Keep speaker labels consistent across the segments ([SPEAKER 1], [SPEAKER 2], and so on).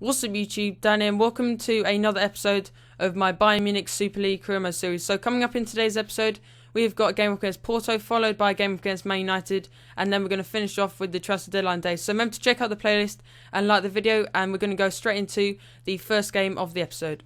[SPEAKER 1] What's up YouTube, Dan here, and welcome to another episode of my Bayern Munich Super League career mode series. So coming up in today's episode, we've got a game against Porto, followed by a game against Man United, and then we're going to finish off with the transfer deadline day. So remember to check out the playlist and like the video, and we're going to go straight into the first game of the episode.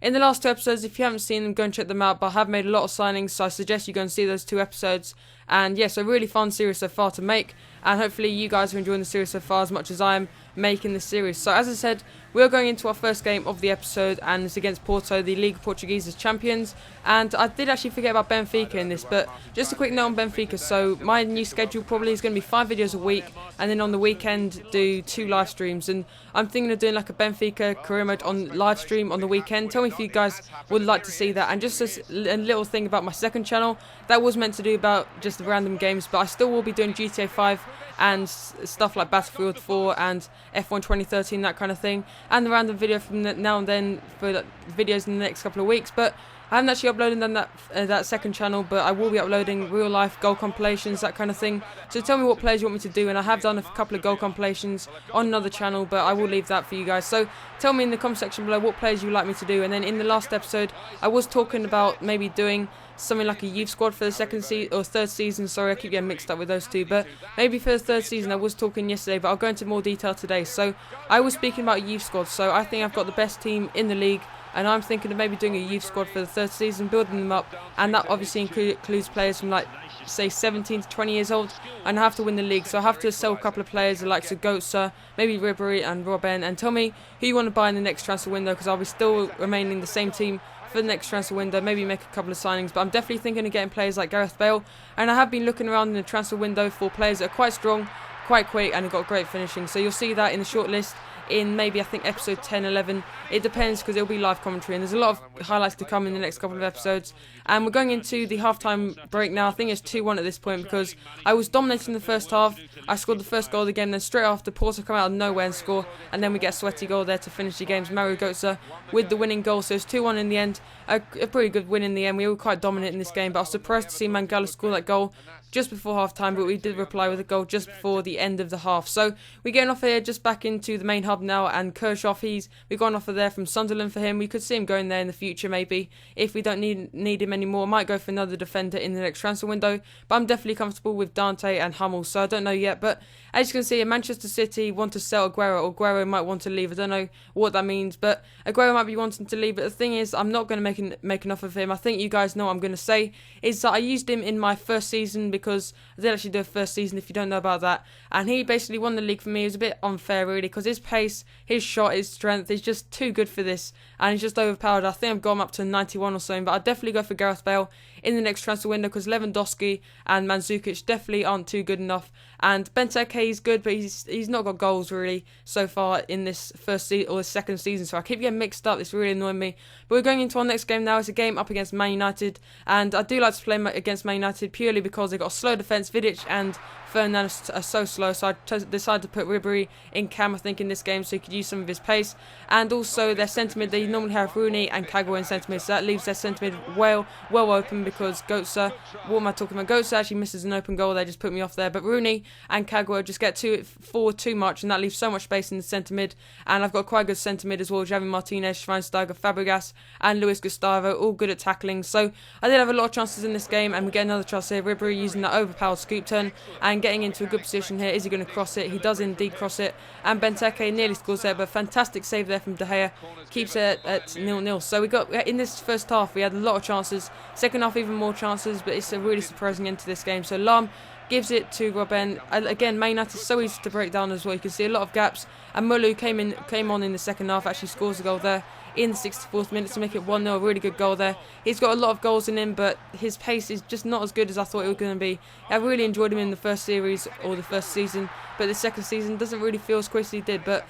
[SPEAKER 1] In the last two episodes, if you haven't seen them, go and check them out, but I have made a lot of signings, so I suggest you go and see those two episodes. And yes, a really fun series so far to make, and hopefully you guys are enjoying the series so far as much as I am making the series. So as I said, we're going into our first game of the episode, and it's against Porto, the League of Portuguese as champions. And I did actually forget about Benfica in this, but just a quick note on Benfica. So my new schedule probably is going to be 5 videos a week, and then on the weekend do 2 live streams. And I'm thinking of doing like a Benfica career mode on live stream on the weekend. Tell me if you guys would like to see that. And just a little thing about my second channel, that was meant to do about just random games, but I still will be doing GTA 5 and stuff like Battlefield 4 and F1 2013, that kind of thing, and the random video from now and then for videos in the next couple of weeks. But I haven't actually uploaded that second channel, but I will be uploading real life goal compilations, that kind of thing. So tell me what players you want me to do, and I have done a couple of goal compilations on another channel, but I will leave that for you guys. So tell me in the comment section below what players you would like me to do. And then in the last episode, I was talking about maybe doing something like a youth squad for the third season. Sorry, I keep getting mixed up with those two, but maybe for the third season. I was talking yesterday, but I'll go into more detail today. So I was speaking about a youth squad, so I think I've got the best team in the league, and I'm thinking of maybe doing a youth squad for the third season, building them up, and that obviously includes players from like say 17 to 20 years old, and I have to win the league, so I have to sell a couple of players like Goetze, maybe Ribery and Robben. And tell me who you want to buy in the next transfer window, because I'll be still remaining the same team for the next transfer window, maybe make a couple of signings, but I'm definitely thinking of getting players like Gareth Bale. And I have been looking around in the transfer window for players that are quite strong, quite quick, and have got great finishing, so you'll see that in the short list in maybe I think episode 10, 11, it depends, because it'll be live commentary, and there's a lot of highlights to come in the next couple of episodes. And we're going into the half-time break now. I think it's 2-1 at this point, because I was dominating the first half. I scored the first goal again, then straight after Porto come out of nowhere and score, and then we get a sweaty goal there to finish the games. Mario Götze with the winning goal, so it's 2-1 in the end. A pretty good win in the end. We were quite dominant in this game, but I was surprised to see Mangala score that goal just before half-time, but we did reply with a goal just before the end of the half. So we're getting off here just back into the main hub now, and Kirchhoff, we got an offer there from Sunderland for him. We could see him going there in the future maybe, if we don't need him anymore. I might go for another defender in the next transfer window, but I'm definitely comfortable with Dante and Hummel, so I don't know yet. But as you can see, Manchester City want to sell Aguero, or Aguero might want to leave. I don't know what that means, but Aguero might be wanting to leave. But the thing is, I'm not going to make enough of him. I think you guys know what I'm going to say, is that I used him in my first season, because I did actually do a first season, if you don't know about that, and he basically won the league for me. It was a bit unfair really, because his pace, his shot, his strength is just too good for this, and he's just overpowered. I think I've got him up to 91 or so, but I'd definitely go for Gareth Bale in the next transfer window, because Lewandowski and Mandzukic definitely aren't too good enough. And Benteke is good, but he's not got goals really so far in this first season or the second season, so I keep getting mixed up. It's really annoying me. But we're going into our next game now. It's a game up against Man United, and I do like to play against Man United purely because they've got a slow defence. Vidic and Fernandes are so slow, so I decided to put Ribery in cam, I think, in this game, so he could use some of his pace. And also their centre mid, they normally have Rooney and Kagawa in centre mid, so that leaves their centre mid well open, because Götze, what am I talking about? Götze actually misses an open goal, they just put me off there, but Rooney and Kagawa just get forward too much, and that leaves so much space in the centre mid. And I've got quite good centre mid as well: Javi Martinez, Schweinsteiger, Fabregas and Luis Gustavo, all good at tackling. So I did have a lot of chances in this game, and we get another chance here. Ribery using that overpowered scoop turn and getting into a good position here. Is he going to cross it? He does indeed cross it, and Benteke nearly scores there, but fantastic save there from De Gea, keeps it at 0-0. So we got, in this first half we had a lot of chances, second half even more chances, but it's a really surprising end to this game. So Lam gives it to Robben. Again, Man United is so easy to break down as well. You can see a lot of gaps, and Mulu came on in the second half, actually scores a goal there in the 64th minute to make it 1-0. A really good goal there. He's got a lot of goals in him, but his pace is just not as good as I thought it was going to be. I really enjoyed him in the first series or the first season, but the second season doesn't really feel as quick as he did. But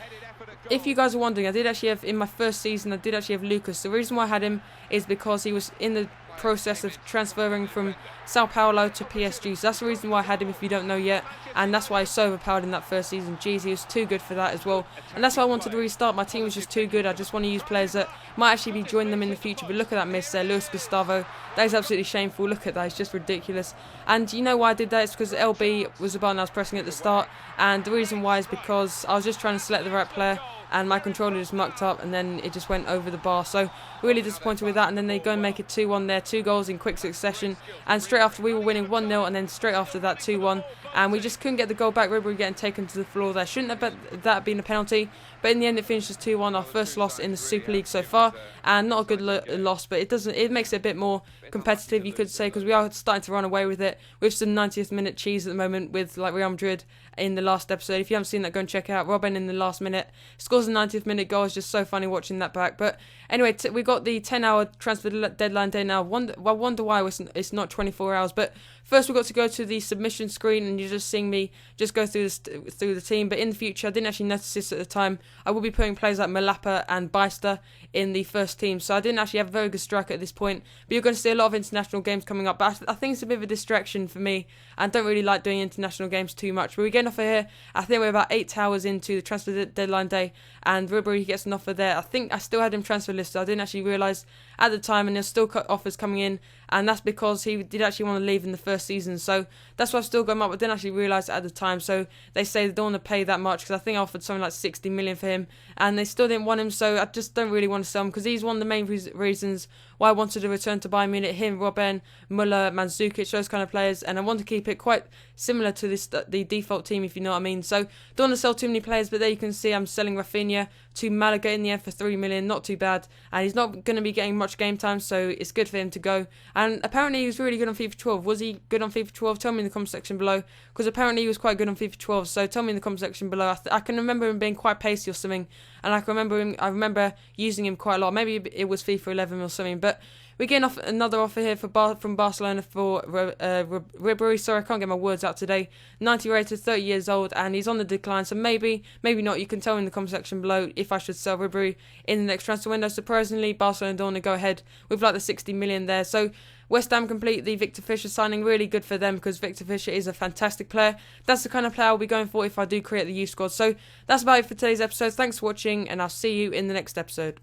[SPEAKER 1] if you guys are wondering, I did actually have, in my first season, I did actually have Lucas. The reason why I had him is because he was in the process of transferring from Sao Paulo to PSG. So that's the reason why I had him, if you don't know yet, and that's why he's so overpowered in that first season. Jeez, he was too good for that as well, and that's why I wanted to restart. My team was just too good. I just want to use players that might actually be joining them in the future. But look at that miss there, Luis Gustavo. That is absolutely shameful. Look at that, it's just ridiculous. And you know why I did that? It's because LB was the button I was pressing at the start, and the reason why is because I was just trying to select the right player, and my controller just mucked up, and then it just went over the bar. So really disappointed with that. And then they go and make it 2-1 there, 2 goals in quick succession, and straight after we were winning 1-0, and then straight after that 2-1, and we just couldn't get the goal back. Ribery getting taken to the floor there. Shouldn't have that been a penalty, but in the end it finishes 2-1, our first loss in the Super League so far, and not a good loss, but it makes it a bit more competitive, you could say, because we are starting to run away with it with some 90th minute cheese at the moment with like Real Madrid in the last episode. If you haven't seen that, go and check it out. Robin in the last minute scores a 90th minute goal. It's just so funny watching that back. But anyway, we got the 10-hour transfer deadline day now. I wonder why it's not 24 hours. But first, we got to go to the submission screen, and you're just seeing me just go through the team. But in the future, I didn't actually notice this at the time. I will be putting players like Malapa and Beister in the first team, so I didn't actually have a very good striker at this point. But you're going to see a lot of international games coming up. But I think it's a bit of a distraction for me, and don't really like doing international games too much. But we're getting off of here. I think we're about 8 hours into the transfer deadline day, and Ribery gets an offer there. I think I still had him transfer listed. I didn't actually realise at the time, and there's still offers coming in, and that's because he did actually want to leave in the first season. So that's why I've still got him up. I didn't actually realise it at the time. So they say they don't want to pay that much, because I think I offered something like 60 million for him, and they still didn't want him. So I just don't really want to sell him, because he's one of the main reasons why I wanted to return to Bayern Munich. Him, Robben, Muller, Mandzukic, those kind of players, and I want to keep it quite similar to the default team, if you know what I mean. So don't want to sell too many players, but there you can see I'm selling Rafinha to Malaga in the end for 3 million, not too bad, and he's not going to be getting much game time, so it's good for him to go. And apparently he was really good on FIFA 12. Was he good on FIFA 12? Tell me in the comment section below, because apparently he was quite good on FIFA 12, so tell me in the comment section below. I can remember him being quite pacey or something, and I remember using him quite a lot. Maybe it was FIFA 11 or something, but we're getting off another offer here from Barcelona for Ribery. Sorry, I can't get my words out today. 90 rated, 30 years old, and he's on the decline. So maybe not. You can tell me in the comment section below if I should sell Ribery in the next transfer window. Surprisingly, Barcelona don't want to go ahead with like the 60 million there. So West Ham complete the Victor Fisher signing. Really good for them, because Victor Fisher is a fantastic player. That's the kind of player I'll be going for if I do create the youth squad. So that's about it for today's episode. Thanks for watching, and I'll see you in the next episode.